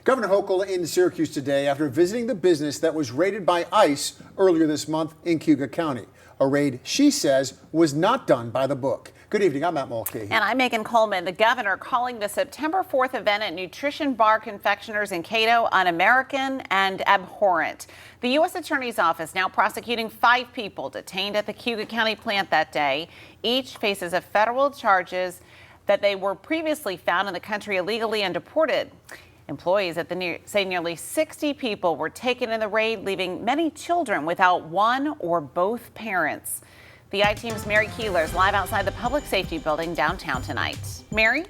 Governor Hochul in Syracuse today after visiting the business that was raided by ICE earlier this month in Cayuga County. A raid she says was not done by the book. Good evening, I'm Matt Mulcahy. And I'm Megan Coleman. The governor calling the September 4th event at Nutrition Bar Confectioners in Cato un-American and abhorrent. The U.S. Attorney's Office now prosecuting 5 people detained at the Cayuga County plant that day. Each faces a federal charges that they were previously found in the country illegally and deported. Employees at the say nearly 60 people were taken in the raid, leaving many children without one or both parents. The I-Team's Mary Keeler is live outside the Public Safety Building downtown tonight. Mary?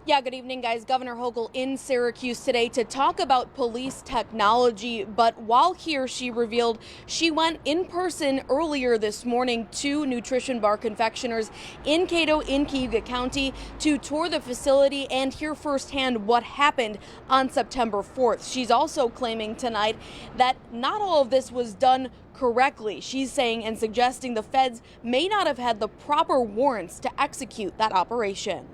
Yeah, good evening, guys. Governor Hochul in Syracuse today to talk about police technology. But while here, she revealed she went in person earlier this morning to Nutrition Bar Confectioners in Cato in Cayuga County to tour the facility and hear firsthand what happened on September 4th. She's also claiming tonight that not all of this was done correctly. She's saying and suggesting the feds may not have had the proper warrants to execute that operation.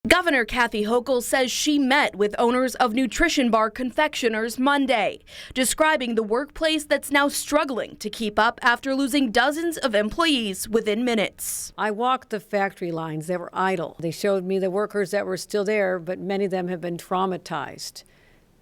Governor Kathy Hochul says she met with owners of Nutrition Bar Confectioners Monday, describing the workplace that's now struggling to keep up after losing dozens of employees within minutes. I walked the factory lines that were idle. They showed me the workers that were still there, but many of them have been traumatized.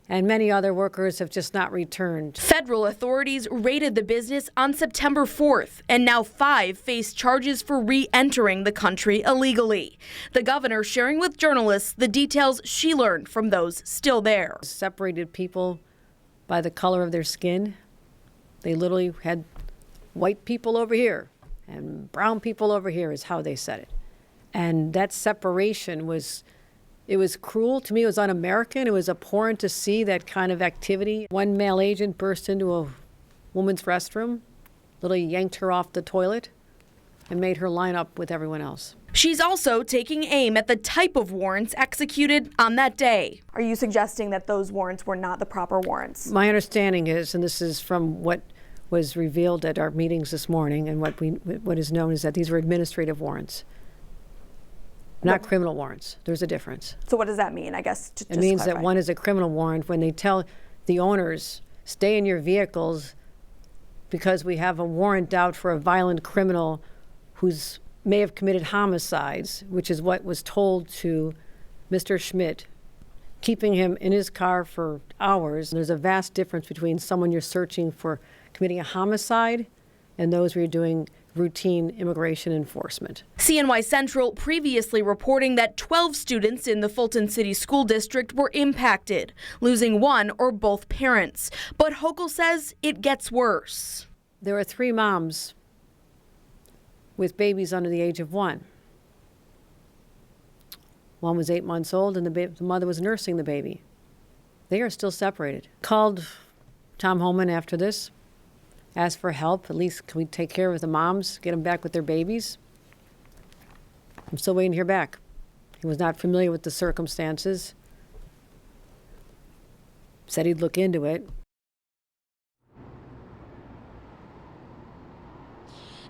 And many other workers have just not returned. Federal authorities raided the business on September 4th, and now 5 face charges for re-entering the country illegally. The governor sharing with journalists the details she learned from those still there. Separated people by the color of their skin. They literally had white people over here and brown people over here is how they said it. And that separation was cruel. To me, it was un-American. It was abhorrent to see that kind of activity. One male agent burst into a woman's restroom, literally yanked her off the toilet, and made her line up with everyone else. She's also taking aim at the type of warrants executed on that day. Are you suggesting that those warrants were not the proper warrants? My understanding is, and this is from what was revealed at our meetings this morning, and what is known is that these were administrative warrants. Not criminal warrants. There's a difference. So what does that mean, I guess? It means that one is a criminal warrant when they tell the owners, stay in your vehicles because we have a warrant out for a violent criminal who may have committed homicides, which is what was told to Mr. Schmidt, keeping him in his car for hours. There's a vast difference between someone you're searching for committing a homicide and those where you're doing routine immigration enforcement. CNY Central previously reporting that 12 students in the Fulton City School District were impacted, losing one or both parents. But Hochul says it gets worse. There are 3 moms with babies under the age of 1. One was 8 months old and the mother was nursing the baby. They are still separated. Called Tom Holman after this. Ask for help. At least can we take care of the moms, get them back with their babies? I'm still waiting to hear back. He was not familiar with the circumstances. Said he'd look into it.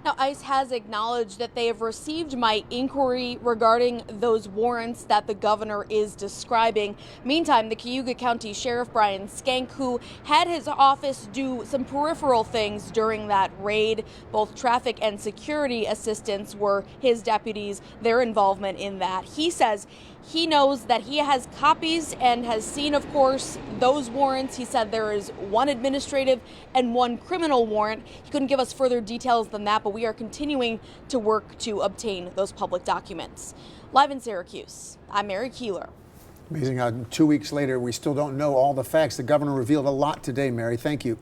Now, ICE has acknowledged that they have received my inquiry regarding those warrants that the governor is describing. Meantime, the Cayuga County Sheriff Brian Skank, who had his office do some peripheral things during that raid, both traffic and security assistants were his deputies, their involvement in that. He says he knows that he has copies and has seen, of course, those warrants. He said there is one administrative and one criminal warrant. He couldn't give us further details than that, but we are continuing to work to obtain those public documents. Live in Syracuse, I'm Mary Keeler. Amazing how 2 weeks later we still don't know all the facts. The governor revealed a lot today, Mary. Thank you.